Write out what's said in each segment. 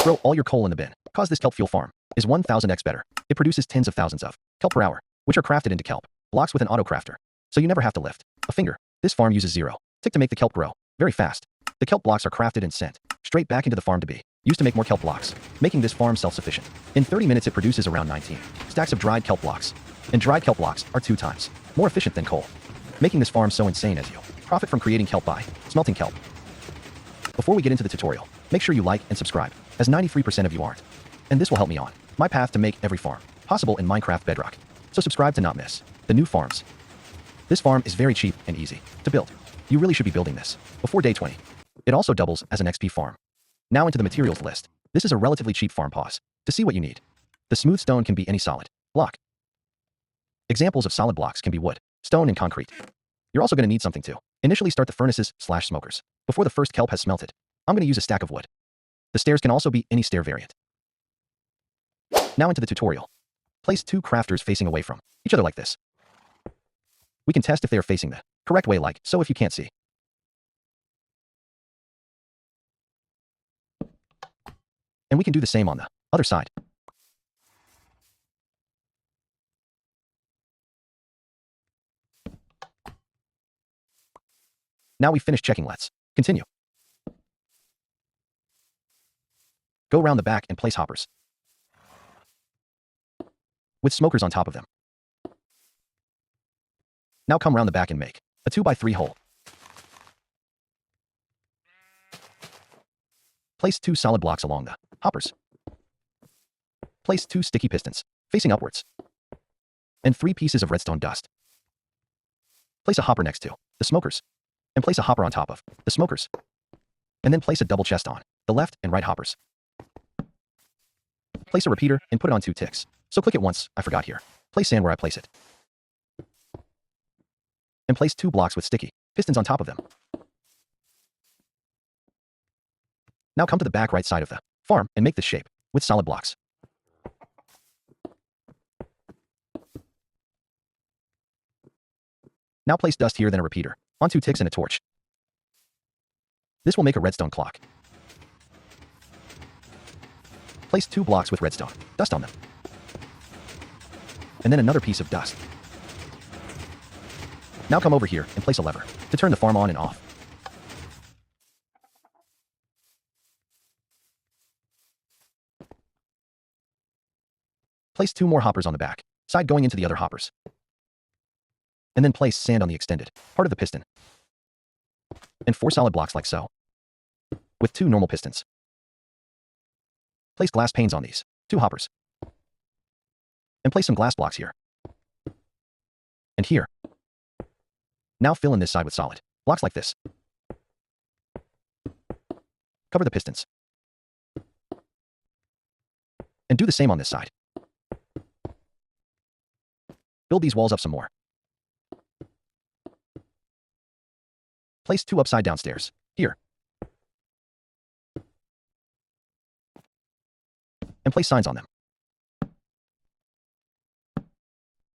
Throw all your coal in the bin. Cause this kelp fuel farm is 1000x better. It produces tens of thousands of kelp per hour, which are crafted into kelp blocks with an auto crafter. So you never have to lift a finger. This farm uses 0 tick to make the kelp grow very fast. The kelp blocks are crafted and sent straight back into the farm to be used to make more kelp blocks, making this farm self-sufficient. In 30 minutes, it produces around 19 stacks of dried kelp blocks. And dried kelp blocks are 2 times more efficient than coal, making this farm so insane as you profit from creating kelp by smelting kelp. Before we get into the tutorial, make sure you like and subscribe, as 93% of you aren't. And this will help me on my path to make every farm possible in Minecraft Bedrock. So subscribe to not miss the new farms. This farm is very cheap and easy to build. You really should be building this before day 20. It also doubles as an XP farm. Now into the materials list. This is a relatively cheap farm. Pause to see what you need. The smooth stone can be any solid block. Examples of solid blocks can be wood, stone, and concrete. You're also going to need something to initially start the furnaces/smokers. Before the first kelp has smelted, I'm going to use a stack of wood. The stairs can also be any stair variant. Now into the tutorial. Place 2 crafters facing away from each other like this. We can test if they are facing the correct way, like so if you can't see. And we can do the same on the other side. Now we finished checking. Let's continue. Go around the back and place hoppers with smokers on top of them. Now come around the back and make a 2x3 hole. Place 2 solid blocks along the hoppers. Place 2 sticky pistons facing upwards and 3 pieces of redstone dust. Place a hopper next to the smokers and place a hopper on top of the smokers. And then place a double chest on the left and right hoppers. Place a repeater and put it on 2 ticks. So click it once, I forgot here. Place sand where I place it. And place 2 blocks with sticky pistons on top of them. Now come to the back right side of the farm and make this shape with solid blocks. Now place dust here, then a repeater on 2 ticks and a torch. This will make a redstone clock. Place 2 blocks with redstone dust on them. And then another piece of dust. Now come over here and place a lever to turn the farm on and off. Place 2 more hoppers on the back side going into the other hoppers. And then place sand on the extended part of the piston. And 4 solid blocks like so, with 2 normal pistons. Place glass panes on these 2 hoppers. And place some glass blocks here. And here. Now fill in this side with solid blocks like this. Cover the pistons. And do the same on this side. Build these walls up some more. Place 2 upside down stairs here. And place signs on them.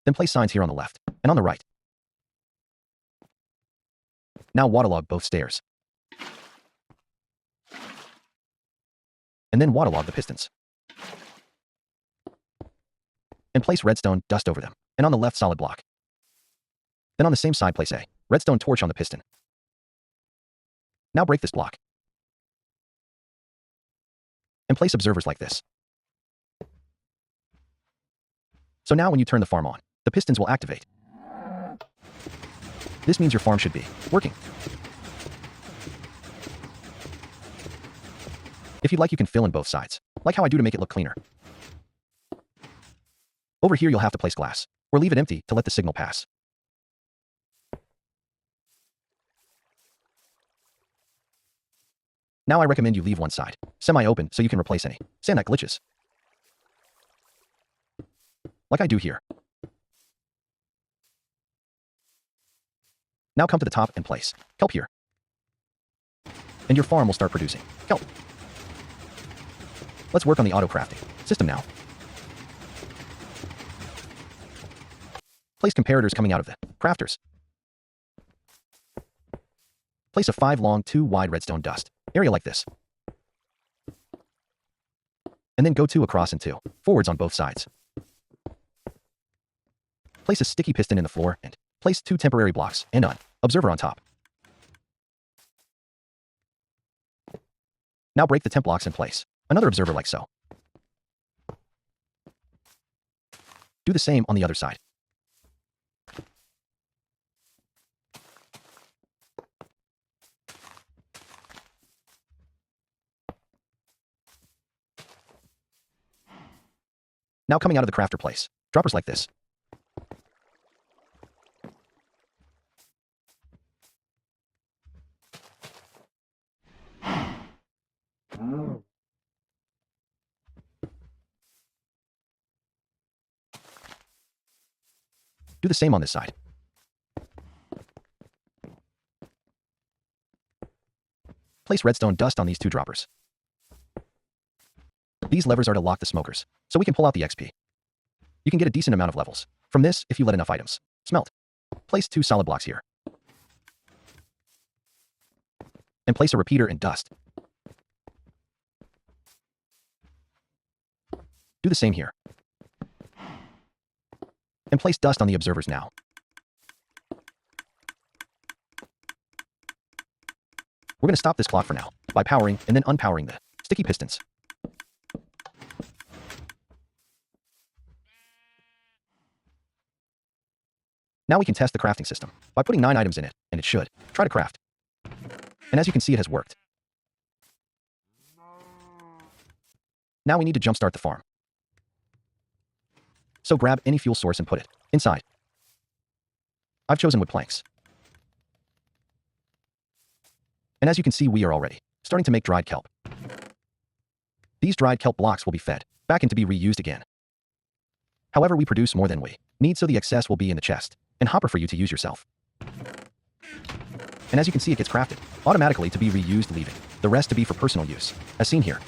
Then place signs here on the left and on the right. Now waterlog both stairs. And then waterlog the pistons. And place redstone dust over them, and on the left solid block. Then on the same side place a redstone torch on the piston. Now break this block. And place observers like this. So now when you turn the farm on, the pistons will activate. This means your farm should be working. If you'd like, you can fill in both sides, like how I do to make it look cleaner. Over here you'll have to place glass, or leave it empty to let the signal pass. Now I recommend you leave one side semi-open so you can replace any sand that glitches. Like I do here. Now come to the top and place kelp here. And your farm will start producing kelp. Let's work on the auto-crafting system now. Place comparators coming out of the crafters. Place a 5 long, 2 wide redstone dust area like this. and then go 2 across and 2 forwards on both sides. Place a sticky piston in the floor and place 2 temporary blocks and an observer on top. Now break the temp blocks and place another observer like so. Do the same on the other side. Now coming out of the crafter place, droppers like this. Do the same on this side. Place redstone dust on these 2 droppers. These levers are to lock the smokers, so we can pull out the XP. You can get a decent amount of levels from this if you let enough items smelt. Place 2 solid blocks here. And place a repeater and dust. Do the same here. And place dust on the observers now. We're going to stop this clock for now by powering and then unpowering the sticky pistons. Now we can test the crafting system by putting 9 items in it, and it should try to craft. And as you can see, it has worked. Now we need to jumpstart the farm. So grab any fuel source and put it inside. I've chosen wood planks. And as you can see, we are already starting to make dried kelp. These dried kelp blocks will be fed back in to be reused again. However, we produce more than we need, so the excess will be in the chest and hopper for you to use yourself. And as you can see, it gets crafted automatically to be reused, leaving the rest to be for personal use, as seen here.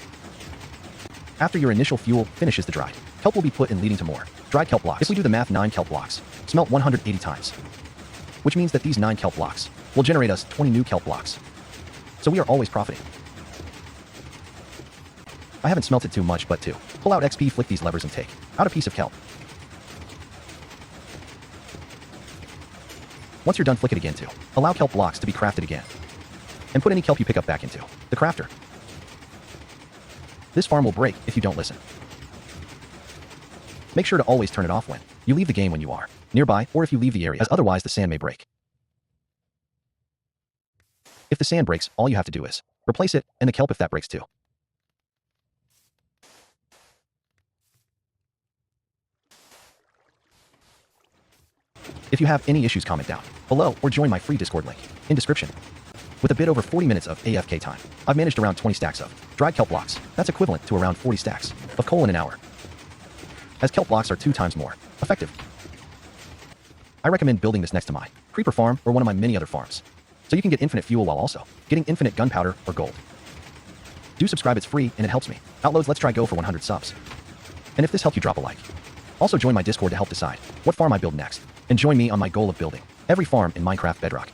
After your initial fuel finishes the dried, kelp will be put in, leading to more dried kelp blocks. If we do the math, 9 kelp blocks smelt 180 times, which means that these 9 kelp blocks will generate us 20 new kelp blocks. So we are always profiting. I haven't smelted too much, but to pull out XP, flick these levers and take out a piece of kelp. Once you're done, flick it again to allow kelp blocks to be crafted again. And put any kelp you pick up back into the crafter. This farm will break if you don't listen. Make sure to always turn it off when you leave the game when you are nearby, or if you leave the area, as otherwise the sand may break. If the sand breaks, all you have to do is replace it, and the kelp if that breaks too. If you have any issues, comment down below or join my free Discord link in description. With a bit over 40 minutes of AFK time, I've managed around 20 stacks of dried kelp blocks. That's equivalent to around 40 stacks of coal in an hour, as kelp blocks are 2 times more effective. I recommend building this next to my creeper farm or one of my many other farms, so you can get infinite fuel while also getting infinite gunpowder or gold. Do subscribe, it's free and it helps me. Outloads, let's try go for 100 subs. And if this helped you, drop a like. Also join my Discord to help decide what farm I build next, and join me on my goal of building every farm in Minecraft Bedrock.